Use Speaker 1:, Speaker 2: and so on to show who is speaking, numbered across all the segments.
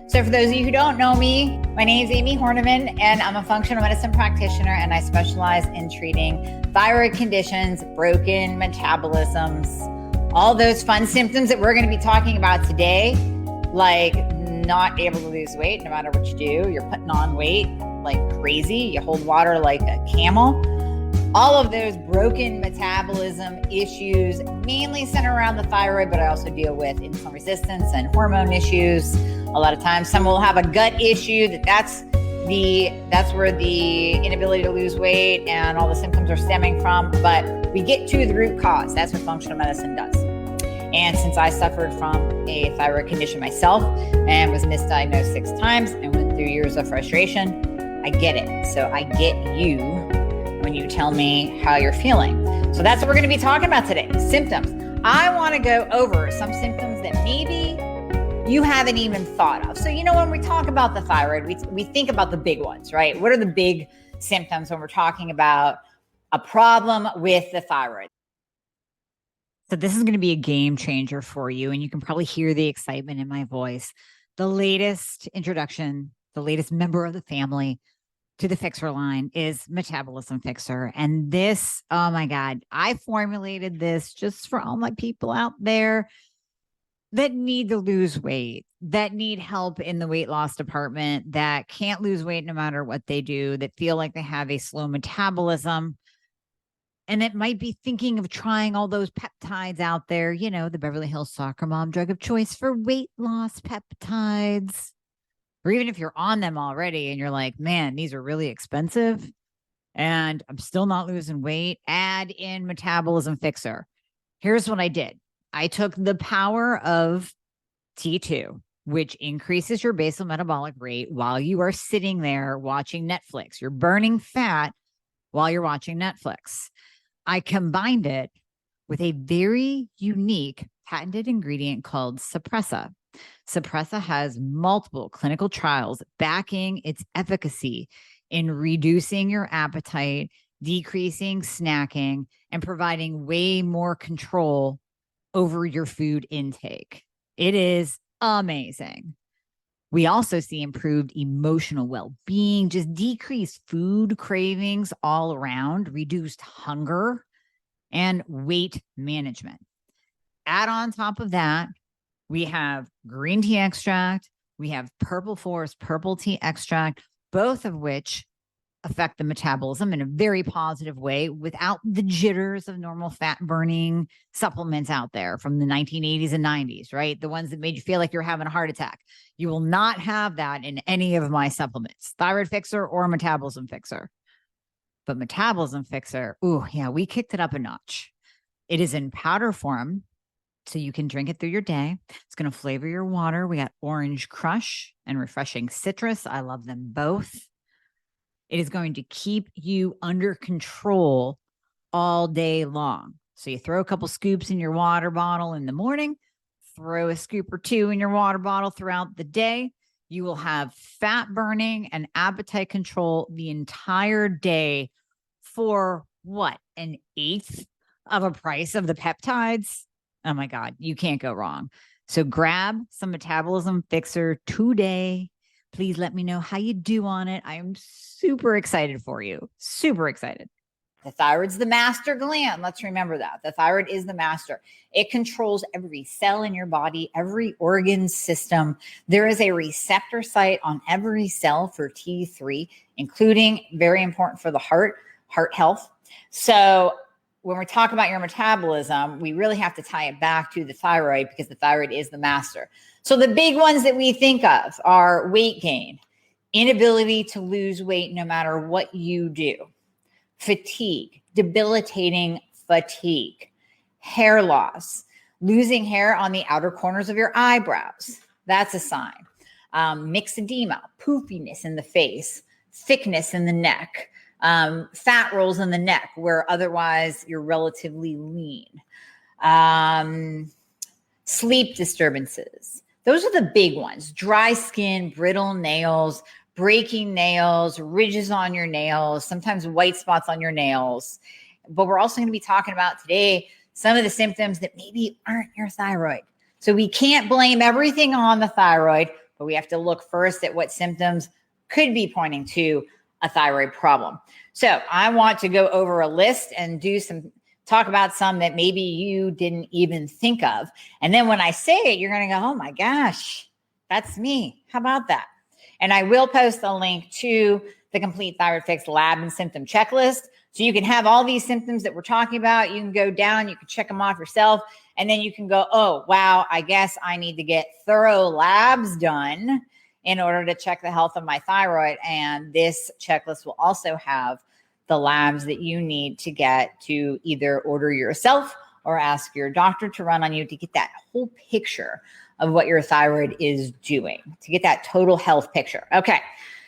Speaker 1: So for those of you who don't know me, my name is Amie Hornaman, and I'm a functional medicine practitioner, and I specialize in treating thyroid conditions, broken metabolisms, all those fun symptoms that we're going to be talking about today, like not able to lose weight no matter what you do. You're putting on weight like crazy. You hold water like a camel. All of those broken metabolism issues mainly center around the thyroid, but I also deal with insulin resistance and hormone issues. A lot of times some will have a gut issue that's where the inability to lose weight and all the symptoms are stemming from. But we get to the root cause. That's what functional medicine does. And since I suffered from a thyroid condition myself and was misdiagnosed 6 times and went through years of frustration, I get it. So I get you when you tell me how you're feeling. So that's what we're going to be talking about today, symptoms. I want to go over some symptoms that maybe you haven't even thought of. So, when we talk about the thyroid, we think about the big ones, right? What are the big symptoms when we're talking about a problem with the thyroid? So this is going to be a game changer for you, and you can probably hear the excitement in my voice. The latest introduction, the latest member of the family to the Fixxr line is Metabolism Fixxr. And this, oh my God, I formulated this just for all my people out there that need to lose weight, that need help in the weight loss department, that can't lose weight no matter what they do, that feel like they have a slow metabolism, and that might be thinking of trying all those peptides out there, the Beverly Hills soccer mom drug of choice for weight loss peptides. Or even if you're on them already and you're like, man, these are really expensive and I'm still not losing weight, add in Metabolism Fixxr. Here's what I did. I took the power of T2, which increases your basal metabolic rate while you are sitting there watching Netflix. You're burning fat while you're watching Netflix. I combined it with a very unique patented ingredient called Suppressa. Suppressa has multiple clinical trials backing its efficacy in reducing your appetite, decreasing snacking, and providing way more control over your food intake. It is amazing. We also see improved emotional well-being, just decreased food cravings all around, reduced hunger, and weight management. Add on top of that, we have green tea extract, we have purple forest purple tea extract, both of which affect the metabolism in a very positive way without the jitters of normal fat burning supplements out there from the 1980s and 90s, right? The ones that made you feel like you're having a heart attack. You will not have that in any of my supplements, Thyroid Fixxr or Metabolism Fixxr. But Metabolism Fixxr, we kicked it up a notch. It is in powder form, so you can drink it through your day. It's going to flavor your water. We got orange crush and refreshing citrus. I love them both. It is going to keep you under control all day long. So you throw a couple scoops in your water bottle in the morning, throw a scoop or 2 in your water bottle throughout the day. You will have fat burning and appetite control the entire day for what? 1/8 of a price of the peptides? Oh my God, you can't go wrong. So grab some Metabolism Fixxr today. Please let me know how you do on it. I am super excited for you. Super excited. The thyroid's the master gland. Let's remember that. The thyroid is the master. It controls every cell in your body, every organ system. There is a receptor site on every cell for T3, including, very important for the heart health. So when we talk about your metabolism, we really have to tie it back to the thyroid because the thyroid is the master. So the big ones that we think of are weight gain, inability to lose weight no matter what you do, fatigue, debilitating fatigue, hair loss, losing hair on the outer corners of your eyebrows. That's a sign. Myxedema, poofiness in the face, thickness in the neck, fat rolls in the neck where otherwise you're relatively lean, sleep disturbances. Those are the big ones. Dry skin, brittle nails, breaking nails, ridges on your nails, sometimes white spots on your nails. But we're also going to be talking about today some of the symptoms that maybe aren't your thyroid. So we can't blame everything on the thyroid, but we have to look first at what symptoms could be pointing to a thyroid problem. So I want to go over a list and talk about some that maybe you didn't even think of. And then when I say it, you're going to go, oh my gosh, that's me. How about that? And I will post a link to the complete Thyroid Fix lab and symptom checklist. So you can have all these symptoms that we're talking about. You can go down, you can check them off yourself. And then you can go, oh, wow, I guess I need to get thorough labs done in order to check the health of my thyroid. And this checklist will also have the labs that you need to get to either order yourself or ask your doctor to run on you to get that whole picture of what your thyroid is doing, to get that total health picture. Okay.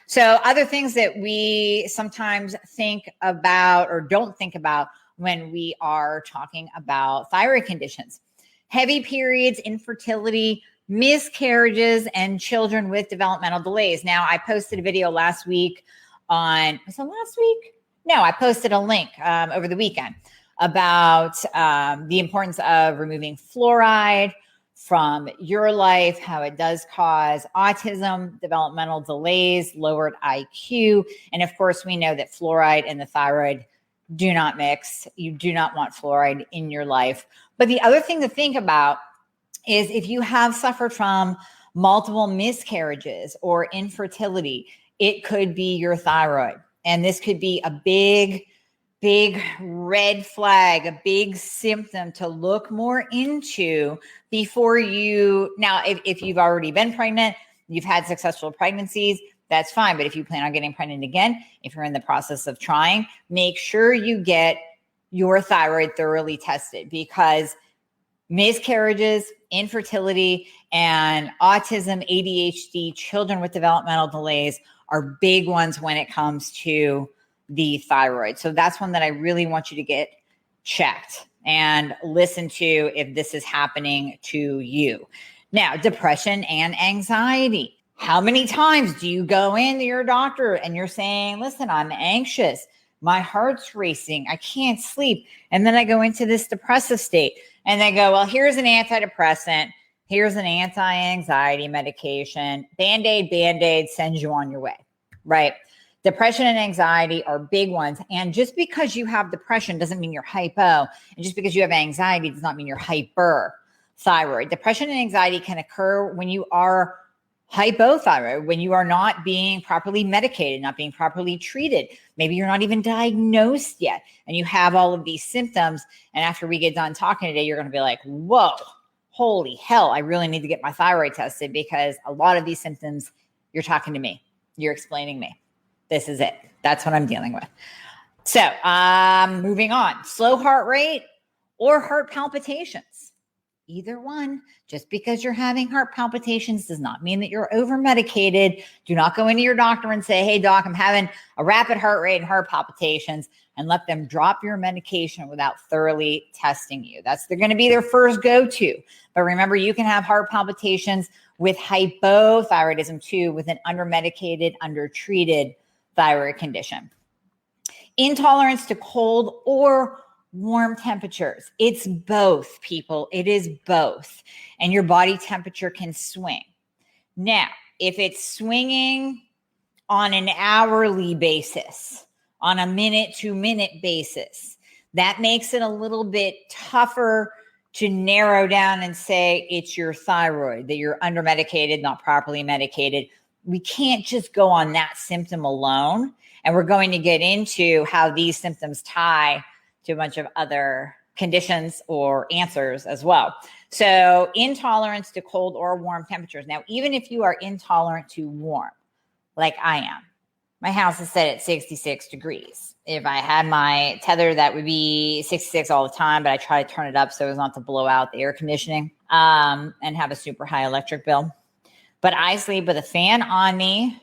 Speaker 1: So other things that we sometimes think about or don't think about when we are talking about thyroid conditions: heavy periods, infertility, miscarriages, and children with developmental delays. Now, I posted a video last week on, was it last week? No, I posted a link over the weekend about the importance of removing fluoride from your life, how it does cause autism, developmental delays, lowered IQ. And of course, we know that fluoride and the thyroid do not mix. You do not want fluoride in your life. But the other thing to think about is if you have suffered from multiple miscarriages or infertility, it could be your thyroid. And this could be a big red flag, a big symptom to look more into before you. Now, if you've already been pregnant, you've had successful pregnancies, that's fine. But if you plan on getting pregnant again, if you're in the process of trying, make sure you get your thyroid thoroughly tested, because miscarriages, infertility, and autism, ADHD, children with developmental delays are big ones when it comes to the thyroid. So that's one that I really want you to get checked and listen to if this is happening to you. Now, depression and anxiety. How many times do you go into your doctor and you're saying, listen, I'm anxious, my heart's racing, I can't sleep, and then I go into this depressive state, and they go, well, here's an antidepressant, here's an anti-anxiety medication, Band-Aid, sends you on your way, right? Depression and anxiety are big ones. And just because you have depression doesn't mean you're hypo. And just because you have anxiety does not mean you're hyperthyroid. Depression and anxiety can occur when you are hypothyroid, when you are not being properly medicated, not being properly treated. Maybe you're not even diagnosed yet, and you have all of these symptoms. And after we get done talking today, you're going to be like, whoa, holy hell, I really need to get my thyroid tested, because a lot of these symptoms, you're talking to me, you're explaining me. This is it. That's what I'm dealing with. So moving on, slow heart rate or heart palpitations. Either one. Just because you're having heart palpitations does not mean that you're over medicated. Do not go into your doctor and say, hey, doc, I'm having a rapid heart rate and heart palpitations, and let them drop your medication without thoroughly testing you. They're going to be their first go-to. But remember, you can have heart palpitations with hypothyroidism too, with an undermedicated, undertreated thyroid condition. Intolerance to cold or warm temperatures. It's both, people. It is both. And your body temperature can swing. Now, if it's swinging on an hourly basis, on a minute-to-minute basis, that makes it a little bit tougher to narrow down and say it's your thyroid, that you're undermedicated, not properly medicated. We can't just go on that symptom alone. And we're going to get into how these symptoms tie to a bunch of other conditions or answers as well. So intolerance to cold or warm temperatures. Now, even if you are intolerant to warm, like I am, my house is set at 66 degrees. If I had my tether, that would be 66 all the time, but I try to turn it up so as not to blow out the air conditioning and have a super high electric bill. But I sleep with a fan on me,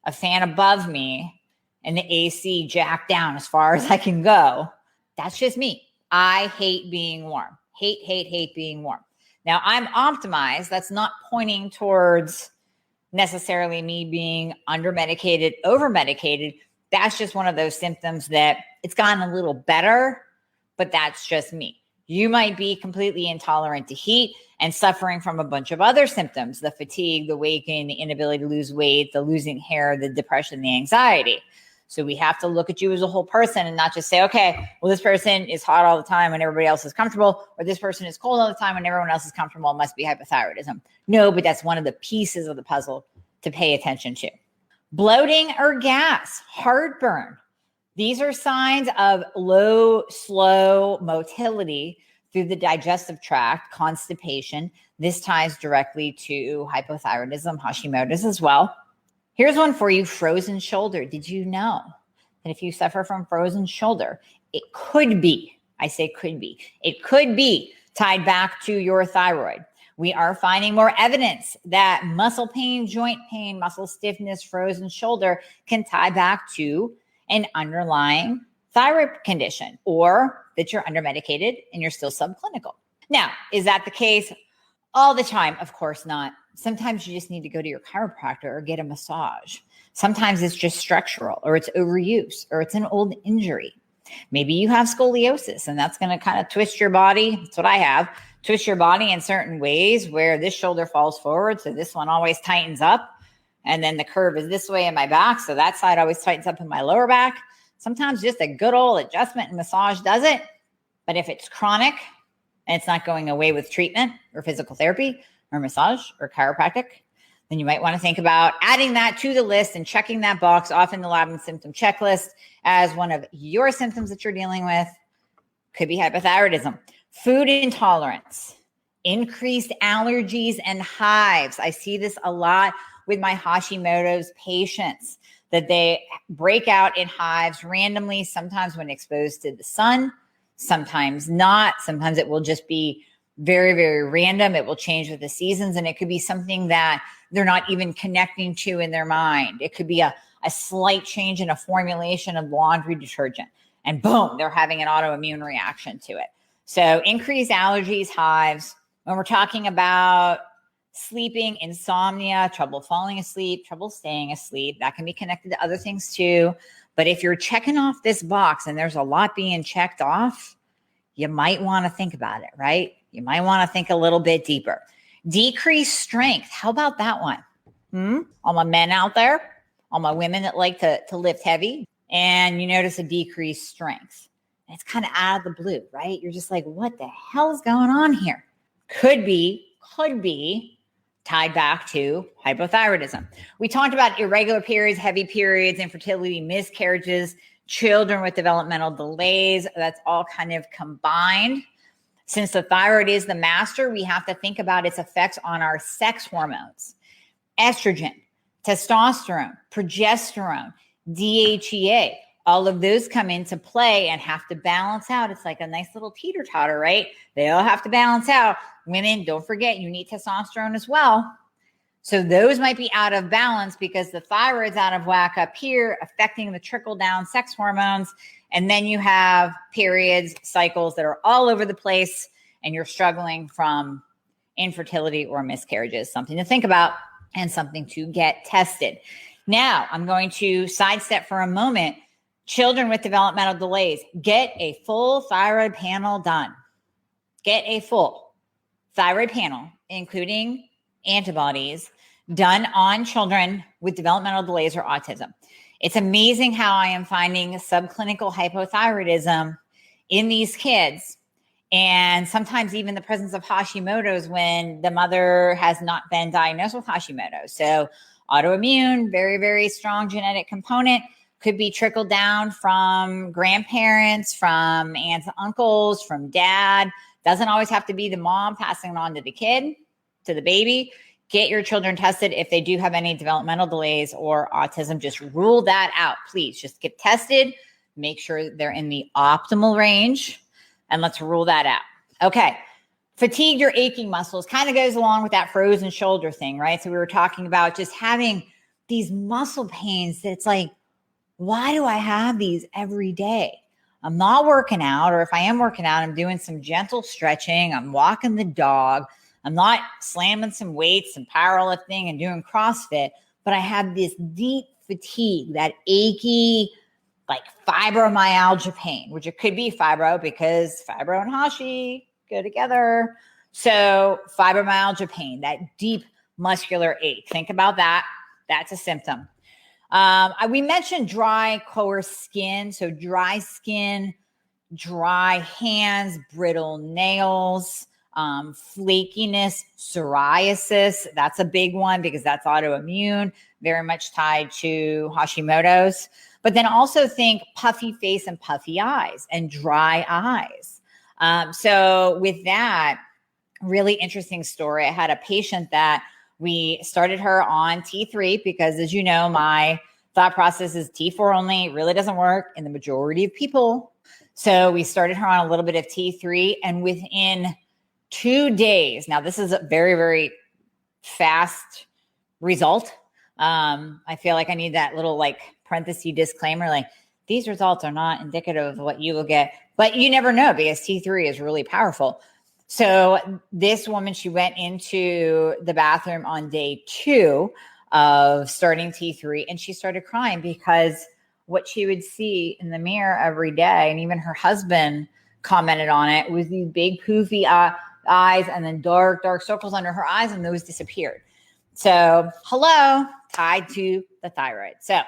Speaker 1: a fan above me, and the AC jacked down as far as I can go. That's just me. I hate being warm. Hate being warm. Now, I'm optimized. That's not pointing towards necessarily me being under-medicated, over-medicated. That's just one of those symptoms that it's gotten a little better, but that's just me. You might be completely intolerant to heat and suffering from a bunch of other symptoms, the fatigue, the weight gain, the inability to lose weight, the losing hair, the depression, the anxiety. So we have to look at you as a whole person and not just say, okay, well, this person is hot all the time when everybody else is comfortable, or this person is cold all the time when everyone else is comfortable. It must be hypothyroidism. No, but that's one of the pieces of the puzzle to pay attention to. Bloating or gas, heartburn. These are signs of low, slow motility through the digestive tract, constipation. This ties directly to hypothyroidism, Hashimoto's as well. Here's one for you, frozen shoulder. Did you know that if you suffer from frozen shoulder, it could be, I say could be, it could be tied back to your thyroid. We are finding more evidence that muscle pain, joint pain, muscle stiffness, frozen shoulder can tie back to an underlying thyroid condition, or that you're undermedicated and you're still subclinical. Now, is that the case all the time? Of course not. Sometimes you just need to go to your chiropractor or get a massage. Sometimes it's just structural, or it's overuse, or it's an old injury. Maybe you have scoliosis, and that's going to kind of twist your body. That's what I have. Twist your body in certain ways where this shoulder falls forward, so this one always tightens up. And then the curve is this way in my back, so that side always tightens up in my lower back. Sometimes just a good old adjustment and massage does it. But if it's chronic and it's not going away with treatment or physical therapy or massage or chiropractic, then you might want to think about adding that to the list and checking that box off in the lab and symptom checklist as one of your symptoms that you're dealing with. Could be hypothyroidism. Food intolerance, increased allergies and hives. I see this a lot with my Hashimoto's patients, that they break out in hives randomly, sometimes when exposed to the sun, sometimes not. Sometimes it will just be very, very random. It will change with the seasons, and it could be something that they're not even connecting to in their mind. It could be a slight change in a formulation of laundry detergent, and boom, they're having an autoimmune reaction to it. So increased allergies, hives. When we're talking about sleeping, insomnia, trouble falling asleep, trouble staying asleep, that can be connected to other things too. But if you're checking off this box and there's a lot being checked off, you might want to think about it, right? You might want to think a little bit deeper. Decreased strength. How about that one? All my men out there, all my women that like to lift heavy, and you notice a decreased strength. And it's kind of out of the blue, right? You're just like, what the hell is going on here? Could be tied back to hypothyroidism. We talked about irregular periods, heavy periods, infertility, miscarriages, children with developmental delays. That's all kind of combined. Since the thyroid is the master, we have to think about its effects on our sex hormones, estrogen, testosterone, progesterone, DHEA. All of those come into play and have to balance out. It's like a nice little teeter-totter, right? They all have to balance out. Women, don't forget, you need testosterone as well. So those might be out of balance because the thyroid's out of whack up here, affecting the trickle-down sex hormones. And then you have periods, cycles that are all over the place, and you're struggling from infertility or miscarriages. Something to think about and something to get tested. Now, I'm going to sidestep for a moment. Children with developmental delays, get a full thyroid panel done. Get a full thyroid panel, including antibodies, done on children with developmental delays or autism. It's amazing how I am finding subclinical hypothyroidism in these kids, and sometimes even the presence of Hashimoto's when the mother has not been diagnosed with Hashimoto's. So autoimmune, very, very strong genetic component. Could be trickled down from grandparents, from aunts, uncles, from dad. Doesn't always have to be the mom passing it on to the kid, to the baby. Get your children tested if they do have any developmental delays or autism. Just rule that out, please. Just get tested. Make sure they're in the optimal range, and let's rule that out. Okay. Fatigued or aching muscles kind of goes along with that frozen shoulder thing, right? So we were talking about just having these muscle pains that it's like, why do I have these every day? I'm not working out, or if I am working out, I'm doing some gentle stretching. I'm walking the dog. I'm not slamming some weights and powerlifting and doing CrossFit, but I have this deep fatigue, that achy like fibromyalgia pain, which it could be fibro because fibro and Hashi go together. So fibromyalgia pain, that deep muscular ache. Think about that. That's a symptom. We mentioned dry, coarse skin. So dry skin, dry hands, brittle nails, flakiness, psoriasis. That's a big one because that's autoimmune, very much tied to Hashimoto's. But then also think puffy face and puffy eyes and dry eyes. So with that, really interesting story. I had a patient that we started her on T3 because, as you know, my thought process is T4 only. It really doesn't work in the majority of people. So we started her on a little bit of T3, and within 2 days, now this is a very, very fast result. I feel like I need that little like parenthesis disclaimer, like these results are not indicative of what you will get, but you never know because T3 is really powerful. So this woman, she went into the bathroom on day 2 of starting T3 and she started crying because what she would see in the mirror every day, and even her husband commented on it, was these big poofy eyes and then dark circles under her eyes, and those disappeared. So hello, tied to the thyroid. So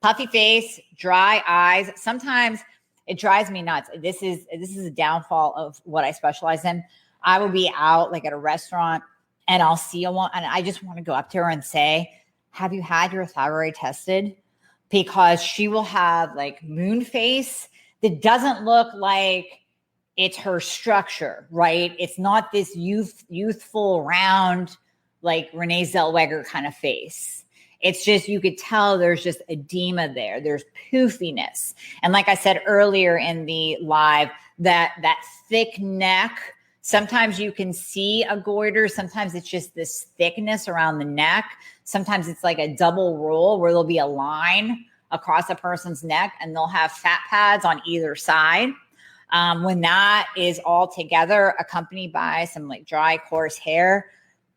Speaker 1: puffy face, dry eyes. Sometimes it drives me nuts. This is a downfall of what I specialize in. I will be out like at a restaurant and I'll see a one and I just want to go up to her and say, have you had your thyroid tested? Because she will have like moon face that doesn't look like it's her structure, right? It's not this youthful, round, like Renee Zellweger kind of face. It's just, you could tell there's just edema there. There's poofiness. And like I said earlier in the live, that thick neck, sometimes you can see a goiter. Sometimes it's just this thickness around the neck. Sometimes it's like a double roll where there'll be a line across a person's neck and they'll have fat pads on either side. When that is all together, accompanied by some like dry, coarse hair,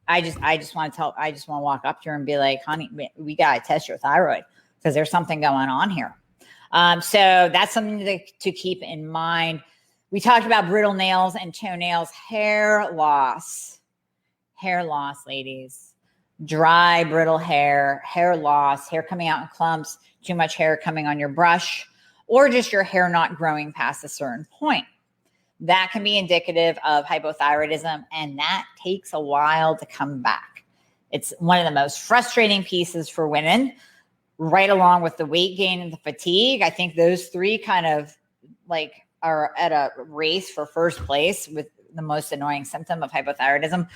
Speaker 1: I just want to walk up to her and be like, honey, we got to test your thyroid because there's something going on here. So that's something to keep in mind. We talked about brittle nails and toenails, hair loss, ladies, dry, brittle hair loss, hair coming out in clumps, too much hair coming on your brush, or just your hair not growing past a certain point. That can be indicative of hypothyroidism, and that takes a while to come back. It's one of the most frustrating pieces for women, right along with the weight gain and the fatigue. I think those three kind of like are at a race for first place with the most annoying symptom of hypothyroidism.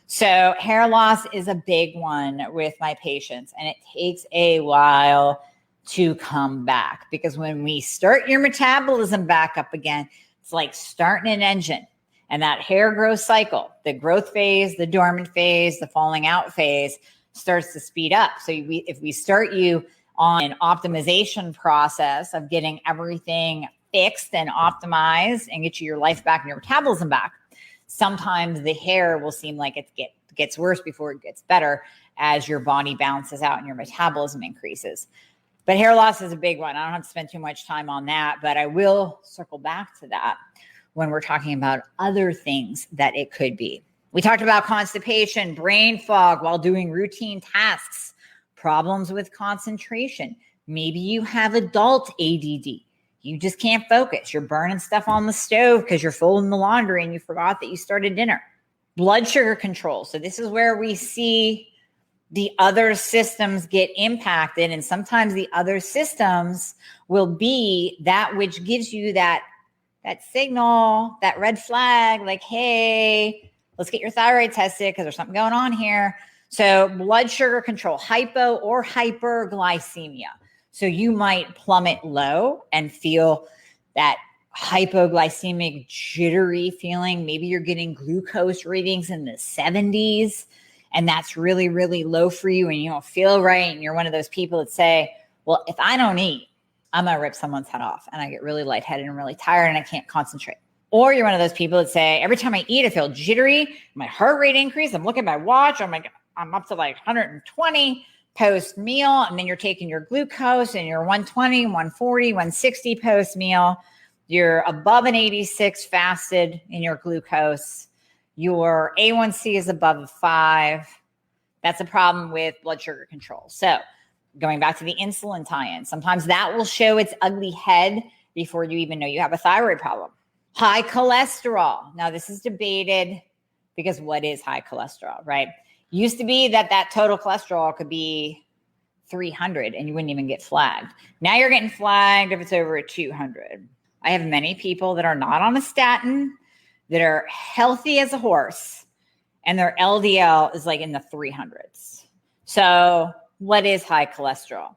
Speaker 1: So hair loss is a big one with my patients, and it takes a while to come back because when we start your metabolism back up again, it's like starting an engine, and that hair growth cycle, the growth phase, the dormant phase, the falling out phase starts to speed up. So if we start you on an optimization process of getting everything fixed and optimized and get you your life back and your metabolism back, sometimes the hair will seem like it gets worse before it gets better as your body balances out and your metabolism increases. But hair loss is a big one. I don't have to spend too much time on that, but I will circle back to that when we're talking about other things that it could be. We talked about constipation, brain fog while doing routine tasks, problems with concentration. Maybe you have adult ADD. You just can't focus. You're burning stuff on the stove because you're folding the laundry and you forgot that you started dinner. Blood sugar control. So this is where we see the other systems get impacted. And sometimes the other systems will be that which gives you that signal, that red flag, like, hey, let's get your thyroid tested because there's something going on here. So blood sugar control, hypo or hyperglycemia. So you might plummet low and feel that hypoglycemic jittery feeling. Maybe you're getting glucose readings in the 70s. And that's really, really low for you and you don't feel right. And you're one of those people that say, well, if I don't eat, I'm going to rip someone's head off. And I get really lightheaded and really tired and I can't concentrate. Or you're one of those people that say, every time I eat, I feel jittery. My heart rate increases. I'm looking at my watch. I'm like, I'm up to like 120. post meal, and then you're taking your glucose and your 120, 140, 160 post meal. You're above an 86 fasted in your glucose. Your A1C is above 5. That's a problem with blood sugar control. So going back to the insulin tie-in, sometimes that will show its ugly head before you even know you have a thyroid problem. High cholesterol. Now, this is debated because what is high cholesterol, right? Used to be that total cholesterol could be 300 and you wouldn't even get flagged. Now you're getting flagged if it's over 200. I have many people that are not on a statin that are healthy as a horse and their LDL is like in the 300s. So what is high cholesterol?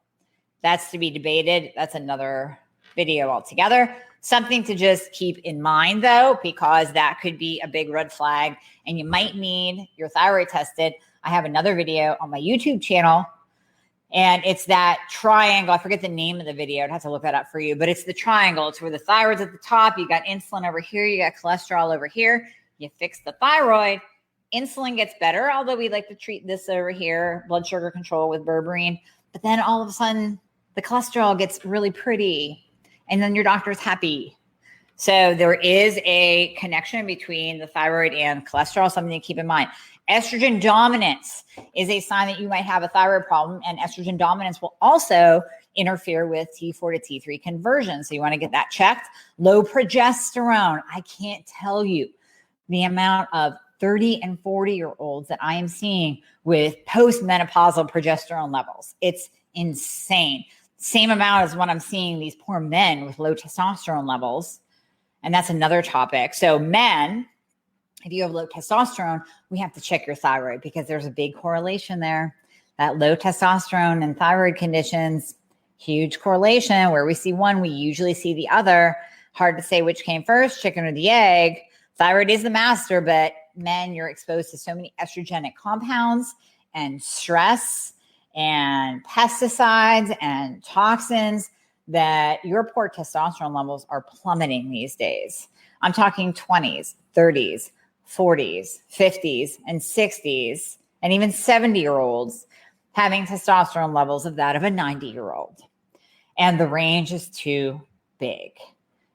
Speaker 1: That's to be debated. That's another video altogether. Something to just keep in mind though, because that could be a big red flag and you might need your thyroid tested. I have another video on my YouTube channel and it's that triangle. I forget the name of the video. I'd have to look that up for you, but it's the triangle. It's where the thyroid's at the top. You got insulin over here. You got cholesterol over here. You fix the thyroid. Insulin gets better, although we like to treat this over here, blood sugar control with berberine. But then all of a sudden the cholesterol gets really pretty. And then your doctor's happy. So there is a connection between the thyroid and cholesterol, something to keep in mind. Estrogen dominance is a sign that you might have a thyroid problem, and estrogen dominance will also interfere with T4 to T3 conversion. So you want to get that checked. Low progesterone. I can't tell you the amount of 30 and 40-year-olds that I am seeing with postmenopausal progesterone levels. It's insane. Same amount as what I'm seeing these poor men with low testosterone levels. And that's another topic. So men, if you have low testosterone, we have to check your thyroid because there's a big correlation there. That low testosterone and thyroid conditions, huge correlation. Where we see one, we usually see the other. Hard to say which came first, chicken or the egg. Thyroid is the master, but men, you're exposed to so many estrogenic compounds and stress and pesticides and toxins that your poor testosterone levels are plummeting these days. I'm talking 20s, 30s, 40s, 50s, and 60s, and even 70-year-olds having testosterone levels of that of a 90-year-old. And the range is too big.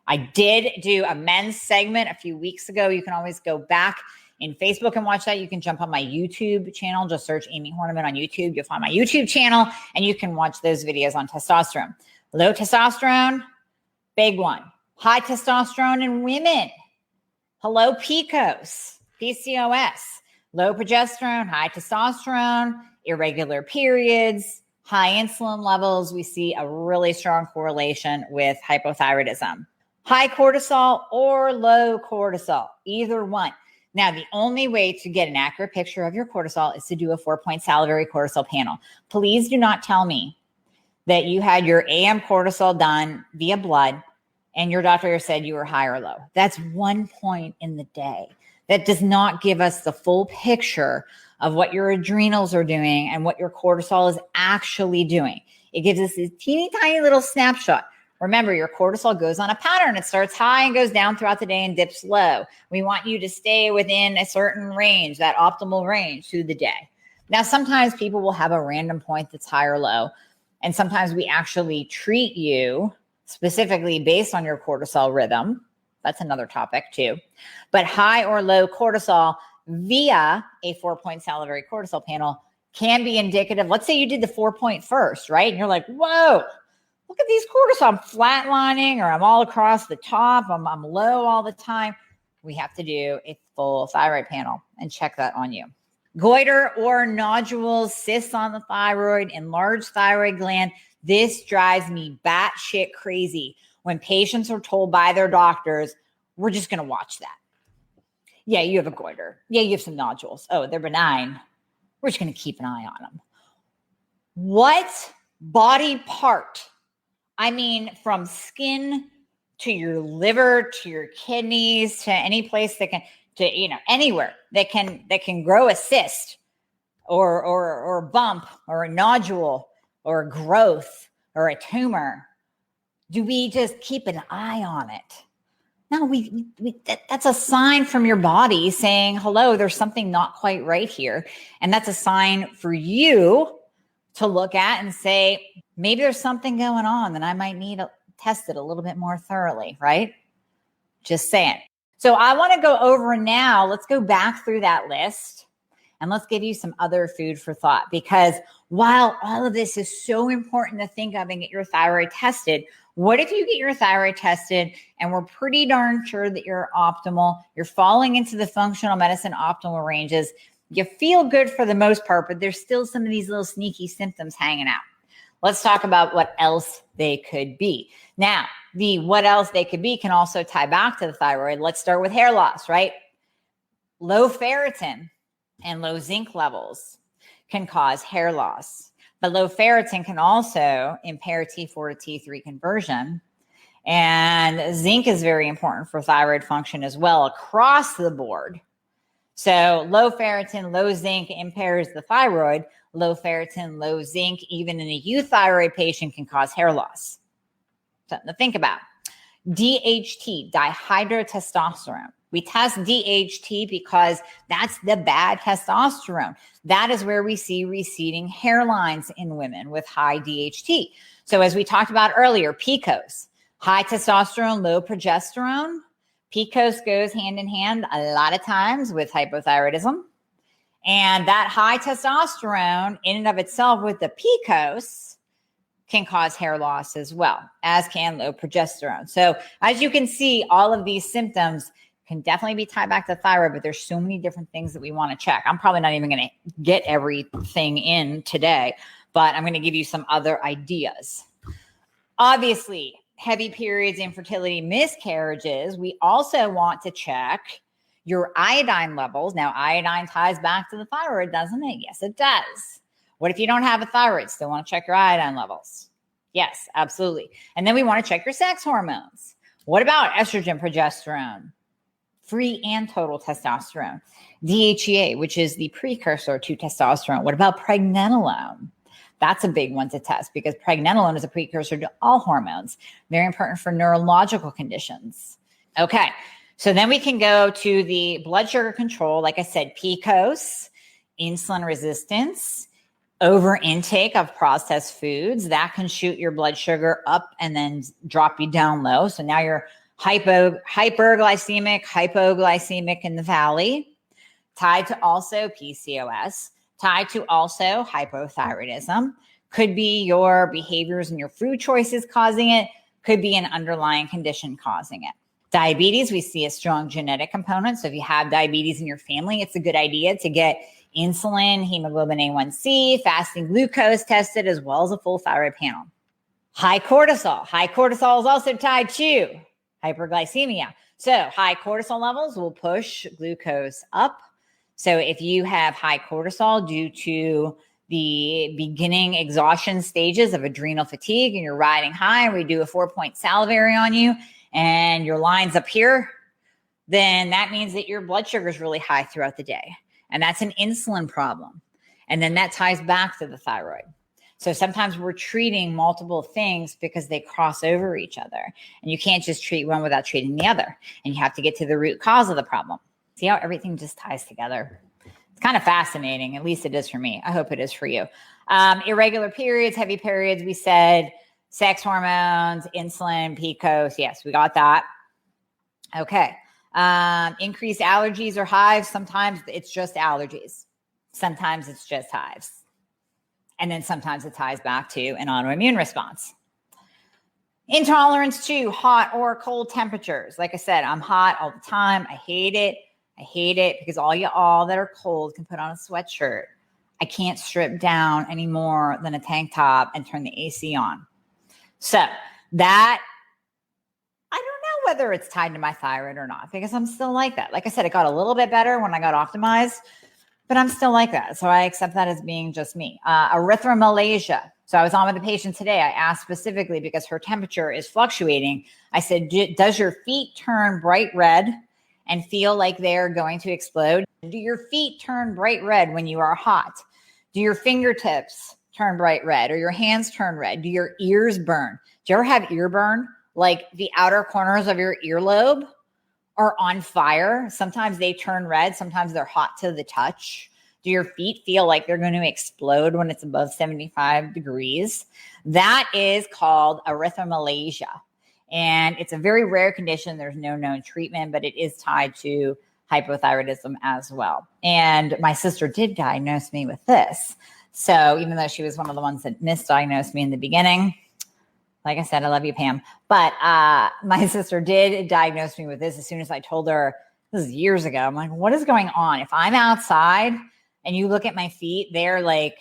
Speaker 1: I did do a men's segment a few weeks ago. You can always go back in Facebook and watch that. You can jump on my YouTube channel. Just search Amie Hornaman on YouTube. You'll find my YouTube channel and you can watch those videos on testosterone. Low testosterone, big one. High testosterone in women. Hello, PCOS, PCOS. Low progesterone, high testosterone, irregular periods, high insulin levels. We see a really strong correlation with hypothyroidism. High cortisol or low cortisol, either one. Now, the only way to get an accurate picture of your cortisol is to do a 4-point salivary cortisol panel. Please do not tell me that you had your AM cortisol done via blood and your doctor said you were high or low. That's 1 point in the day. That does not give us the full picture of what your adrenals are doing and what your cortisol is actually doing. It gives us a teeny tiny little snapshot. Remember, your cortisol goes on a pattern. It starts high and goes down throughout the day and dips low. We want you to stay within a certain range, that optimal range through the day. Now, sometimes people will have a random point that's high or low. And sometimes we actually treat you specifically based on your cortisol rhythm. That's another topic too. But high or low cortisol via a 4-point salivary cortisol panel can be indicative. Let's say you did the 4-point first, right? And you're like, whoa, look at these cortisol. I'm flatlining or I'm all across the top. I'm low all the time. We have to do a full thyroid panel and check that on you. Goiter or nodules, cysts on the thyroid, enlarged thyroid gland. This drives me batshit crazy when patients are told by their doctors, we're just going to watch that. Yeah, you have a goiter. Yeah, you have some nodules. Oh, they're benign. We're just going to keep an eye on them. What body part? I mean, from skin to your liver, to your kidneys, to any place that can, anywhere that can grow a cyst or a bump or a nodule or a growth or a tumor. Do we just keep an eye on it? No, that's a sign from your body saying, hello, there's something not quite right here. And that's a sign for you to look at and say, maybe there's something going on that I might need to test it a little bit more thoroughly, right? Just saying. So I want to go over now. Let's go back through that list and let's give you some other food for thought, because while all of this is so important to think of and get your thyroid tested, what if you get your thyroid tested and we're pretty darn sure that you're optimal, you're falling into the functional medicine optimal ranges, you feel good for the most part, but there's still some of these little sneaky symptoms hanging out. Let's talk about what else they could be. Now, the what else they could be can also tie back to the thyroid. Let's start with hair loss, right? Low ferritin and low zinc levels can cause hair loss. But low ferritin can also impair T4 to T3 conversion. And zinc is very important for thyroid function as well across the board. So low ferritin, low zinc impairs the thyroid. Low ferritin, low zinc, even in a euthyroid patient, can cause hair loss. Something to think about. DHT, dihydrotestosterone. We test DHT because that's the bad testosterone. That is where we see receding hairlines in women with high DHT. So as we talked about earlier, PCOS, high testosterone, low progesterone. PCOS goes hand in hand a lot of times with hypothyroidism. And that high testosterone in and of itself with the PCOS can cause hair loss as well, as can low progesterone. So as you can see, all of these symptoms can definitely be tied back to thyroid, but there's so many different things that we want to check. I'm probably not even going to get everything in today, but I'm going to give you some other ideas. Obviously, heavy periods, infertility, miscarriages. We also want to check your iodine levels. Now, iodine ties back to the thyroid, doesn't it? Yes, it does. What if you don't have a thyroid? Still want to check your iodine levels? Yes, absolutely. And then we want to check your sex hormones. What about estrogen, progesterone, free and total testosterone, DHEA, which is the precursor to testosterone? What about pregnenolone? That's a big one to test because pregnenolone is a precursor to all hormones. Very important for neurological conditions. Okay, so then we can go to the blood sugar control. Like I said, PCOS, insulin resistance, over intake of processed foods. That can shoot your blood sugar up and then drop you down low. So now you're hyperglycemic, hypoglycemic in the valley, tied to also PCOS. Tied to also hypothyroidism. Could be your behaviors and your food choices causing it. Could be an underlying condition causing it. Diabetes, we see a strong genetic component. So if you have diabetes in your family, it's a good idea to get insulin, hemoglobin A1C, fasting glucose tested, as well as a full thyroid panel. High cortisol. High cortisol is also tied to hyperglycemia. So high cortisol levels will push glucose up. So if you have high cortisol due to the beginning exhaustion stages of adrenal fatigue and you're riding high and we do a 4-point salivary on you and your line's up here, then that means that your blood sugar is really high throughout the day. And that's an insulin problem. And then that ties back to the thyroid. So sometimes we're treating multiple things because they cross over each other. And you can't just treat one without treating the other. And you have to get to the root cause of the problem. See how everything just ties together? It's kind of fascinating. At least it is for me. I hope it is for you. Irregular periods, heavy periods. We said sex hormones, insulin, PCOS. Yes, we got that. Okay. Increased allergies or hives. Sometimes it's just allergies. Sometimes it's just hives. And then sometimes it ties back to an autoimmune response. Intolerance to hot or cold temperatures. Like I said, I'm hot all the time. I hate it. I hate it because all y'all that are cold can put on a sweatshirt. I can't strip down any more than a tank top and turn the AC on. So that, I don't know whether it's tied to my thyroid or not because I'm still like that. Like I said, it got a little bit better when I got optimized, but I'm still like that. So I accept that as being just me. Erythromelalgia. So I was on with a patient today. I asked specifically because her temperature is fluctuating. I said, does your feet turn bright red and feel like they're going to explode? Do your feet turn bright red when you are hot? Do your fingertips turn bright red or your hands turn red? Do your ears burn? Do you ever have ear burn? Like the outer corners of your earlobe are on fire. Sometimes they turn red. Sometimes they're hot to the touch. Do Do your feet feel like they're going to explode when it's above 75 degrees? That is called erythromelalgia. And it's a very rare condition. There's no known treatment, but it is tied to hypothyroidism as well. And my sister did diagnose me with this. So even though she was one of the ones that misdiagnosed me in the beginning, like I said, I love you, Pam. But my sister did diagnose me with this as soon as I told her, this is years ago. I'm like, what is going on? If I'm outside and you look at my feet, they're like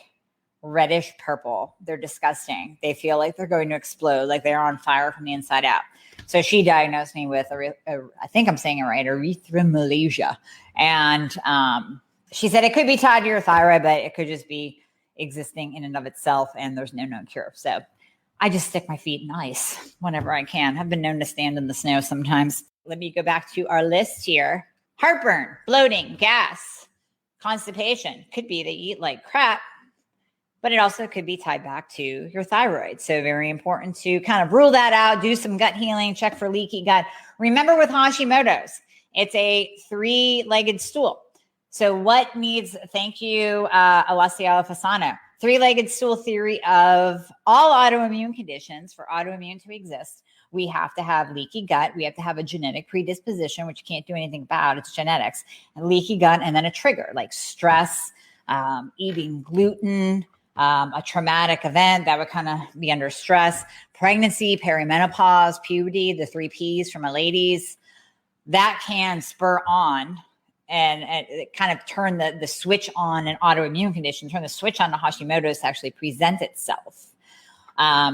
Speaker 1: reddish purple. They're disgusting. They feel like they're going to explode, like they're on fire from the inside out. So she diagnosed me with, I think I'm saying it right, erythromelalgia. And she said it could be tied to your thyroid, but it could just be existing in and of itself, and there's no known cure. So I just stick my feet in ice whenever I can. I've been known to stand in the snow sometimes. Let me go back to our list here. Heartburn, bloating, gas, constipation. Could be they eat like crap, but it also could be tied back to your thyroid. So very important to kind of rule that out, do some gut healing, check for leaky gut. Remember with Hashimoto's, it's a 3-legged stool. So what needs, thank you, Alessio Fasano, 3-legged stool theory of all autoimmune conditions. For autoimmune to exist, we have to have leaky gut. We have to have a genetic predisposition, which you can't do anything about. It's genetics. And leaky gut, and then a trigger like stress, eating gluten, a traumatic event that would kind of be under stress, pregnancy, perimenopause, puberty, the 3 Ps for my ladies, that can spur on and it kind of turn the switch on an autoimmune condition, turn the switch on to Hashimoto's to actually present itself.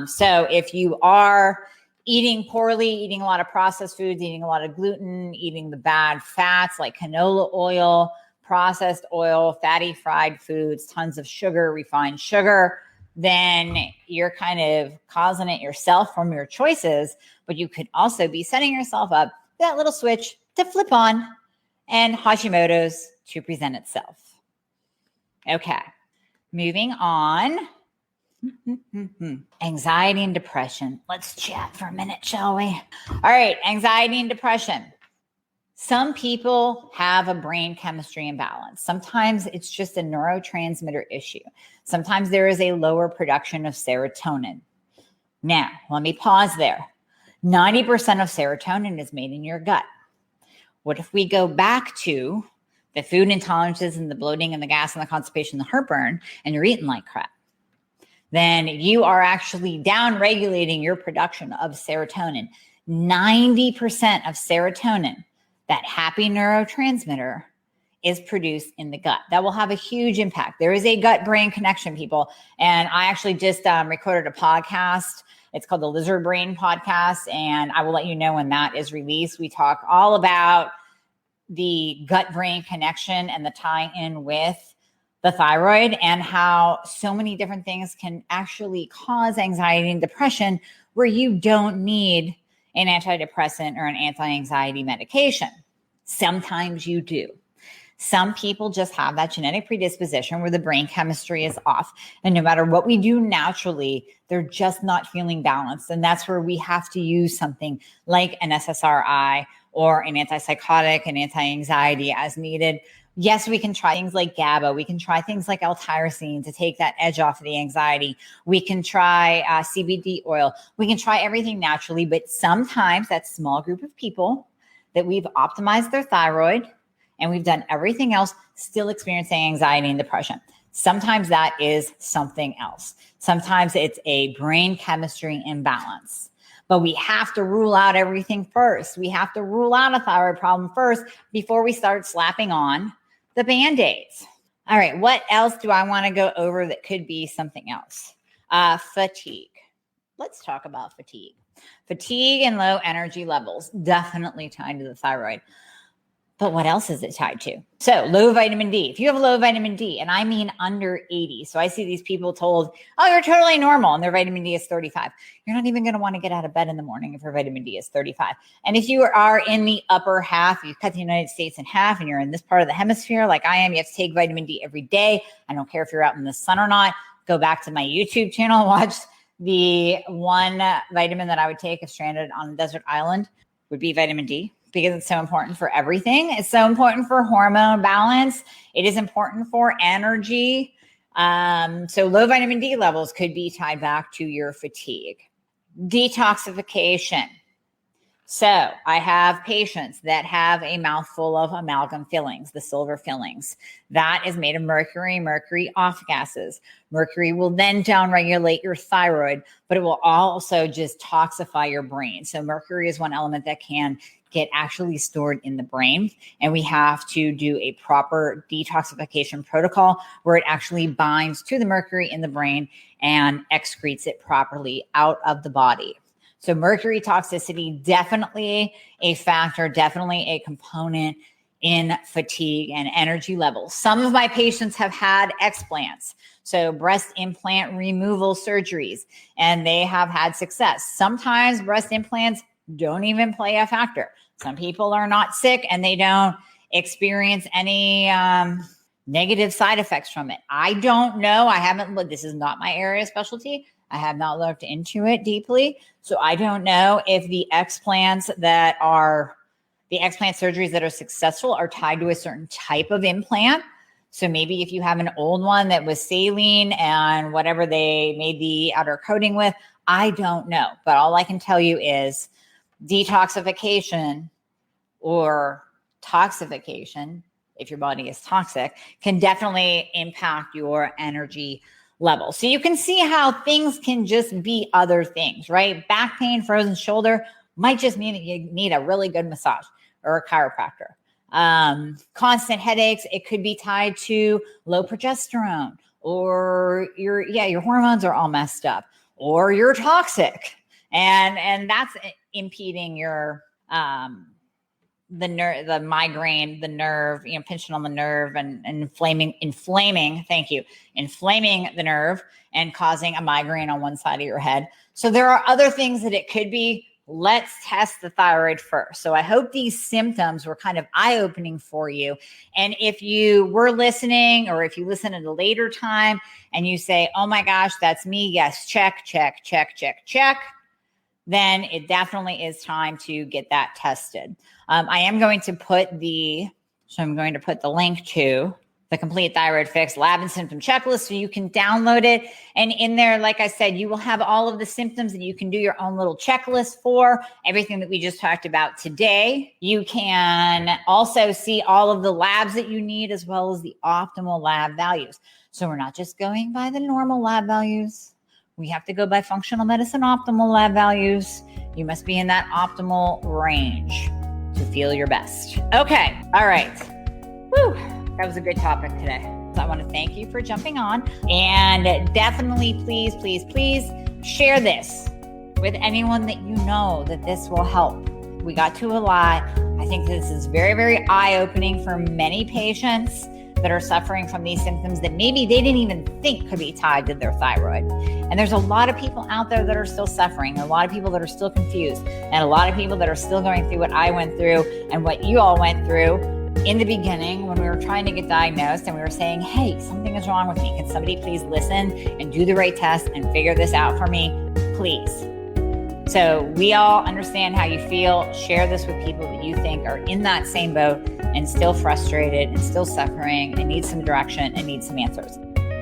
Speaker 1: So if you are eating poorly, eating a lot of processed foods, eating a lot of gluten, eating the bad fats like canola oil, processed oil, fatty fried foods, tons of sugar, refined sugar, then you're kind of causing it yourself from your choices, but you could also be setting yourself up that little switch to flip on and Hashimoto's to present itself. Okay, moving on. Anxiety and depression. Let's chat for a minute, shall we? All right, anxiety and depression. Some people have a brain chemistry imbalance. Sometimes it's just a neurotransmitter issue. Sometimes there is a lower production of serotonin. Now, let me pause there. 90% of serotonin is made in your gut. What if we go back to the food intolerances and the bloating and the gas and the constipation, the heartburn, and you're eating like crap? Then you are actually down regulating your production of serotonin. 90% of serotonin, that happy neurotransmitter, is produced in the gut. That will have a huge impact. There is a gut-brain connection, people. And I actually just recorded a podcast. It's called the Lizard Brain Podcast. And I will let you know when that is released. We talk all about the gut-brain connection and the tie-in with the thyroid and how so many different things can actually cause anxiety and depression where you don't need an antidepressant or an anti-anxiety medication. Sometimes you do. Some people just have that genetic predisposition where the brain chemistry is off. And no matter what we do naturally, they're just not feeling balanced. And that's where we have to use something like an SSRI or an antipsychotic, an anti-anxiety as needed. Yes, we can try things like GABA. We can try things like L-tyrosine to take that edge off of the anxiety. We can try CBD oil. We can try everything naturally, but sometimes that small group of people that we've optimized their thyroid and we've done everything else still experiencing anxiety and depression. Sometimes that is something else. Sometimes it's a brain chemistry imbalance. But we have to rule out everything first. We have to rule out a thyroid problem first before we start slapping on the Band-Aids. All right, what else do I want to go over that could be something else? Fatigue. Let's talk about fatigue. Fatigue and low energy levels, definitely tied to the thyroid. But what else is it tied to? So low vitamin D. If you have low vitamin D, and I mean under 80, so I see these people told, oh, you're totally normal, and their vitamin D is 35. You're not even going to want to get out of bed in the morning if your vitamin D is 35. And if you are in the upper half, you cut the United States in half, and you're in this part of the hemisphere like I am, you have to take vitamin D every day. I don't care if you're out in the sun or not. Go back to my YouTube channel and watch the one vitamin that I would take if stranded on a desert island would be vitamin D. because it's so important for everything. It's so important for hormone balance. It is important for energy. So low vitamin D levels could be tied back to your fatigue. Detoxification. So I have patients that have a mouthful of amalgam fillings, the silver fillings. That is made of mercury off gases. Mercury will then downregulate your thyroid, but it will also just toxify your brain. So mercury is one element that can get actually stored in the brain. And we have to do a proper detoxification protocol where it actually binds to the mercury in the brain and excretes it properly out of the body. So mercury toxicity, definitely a factor, definitely a component in fatigue and energy levels. Some of my patients have had explants, so breast implant removal surgeries, and they have had success. Sometimes breast implants don't even play a factor. Some people are not sick and they don't experience any negative side effects from it. I don't know. I haven't looked. This is not my area of specialty. I have not looked into it deeply. So I don't know if the explants surgeries that are successful are tied to a certain type of implant. So maybe if you have an old one that was saline and whatever they made the outer coating with, I don't know. But all I can tell you is detoxification or toxification, if your body is toxic, can definitely impact your energy level. So you can see how things can just be other things, right? Back pain, frozen shoulder might just mean that you need a really good massage or a chiropractor. Constant headaches, it could be tied to low progesterone, or your hormones are all messed up, or you're toxic, and that's impeding your the nerve, the migraine, the nerve, pinching on the nerve and inflaming the nerve and causing a migraine on one side of your head. So there are other things that it could be. Let's test the thyroid first. So I hope these symptoms were kind of eye-opening for you. And if you were listening, or if you listen at a later time and you say, oh my gosh, that's me. Yes. Check. Then it definitely is time to get that tested. I am going to put the link to the Complete Thyroid Fix Lab and Symptom Checklist so you can download it. And in there, like I said, you will have all of the symptoms that you can do your own little checklist for, everything that we just talked about today. You can also see all of the labs that you need as well as the optimal lab values. So we're not just going by the normal lab values. We have to go by functional medicine optimal lab values. You must be in that optimal range to feel your best. Okay. All right. Woo. That was a good topic today. So I want to thank you for jumping on, and definitely please share this with anyone that you know that this will help. We got to a lot. I think this is very, very eye-opening for many patients that are suffering from these symptoms that maybe they didn't even think could be tied to their thyroid. And there's a lot of people out there that are still suffering, a lot of people that are still confused, and a lot of people that are still going through what I went through and what you all went through in the beginning when we were trying to get diagnosed and we were saying, hey, something is wrong with me. Can somebody please listen and do the right test and figure this out for me, please? So we all understand how you feel. Share this with people that you think are in that same boat and still frustrated and still suffering and need some direction and need some answers.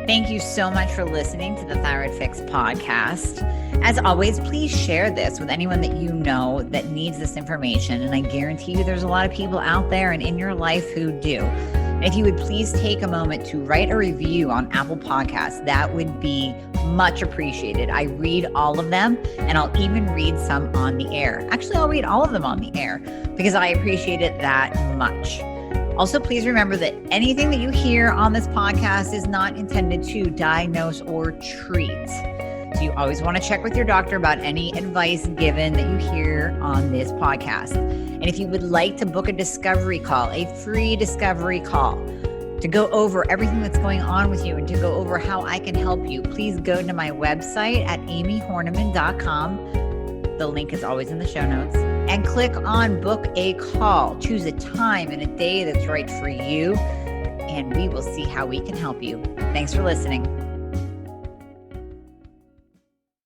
Speaker 1: Thank you so much for listening to the Thyroid Fix podcast. As always, please share this with anyone that you know that needs this information. And I guarantee you there's a lot of people out there and in your life who do. And if you would please take a moment to write a review on Apple Podcasts, that would be much appreciated. I read all of them, and I'll even read some on the air. Actually, I'll read all of them on the air because I appreciate it that much. Also, please remember that anything that you hear on this podcast is not intended to diagnose or treat. So you always want to check with your doctor about any advice given that you hear on this podcast. And if you would like to book a discovery call, a free discovery call, to go over everything that's going on with you and to go over how I can help you, please go to my website at amiehornaman.com. The link is always in the show notes. And click on book a call. Choose a time and a day that's right for you. And we will see how we can help you. Thanks for listening.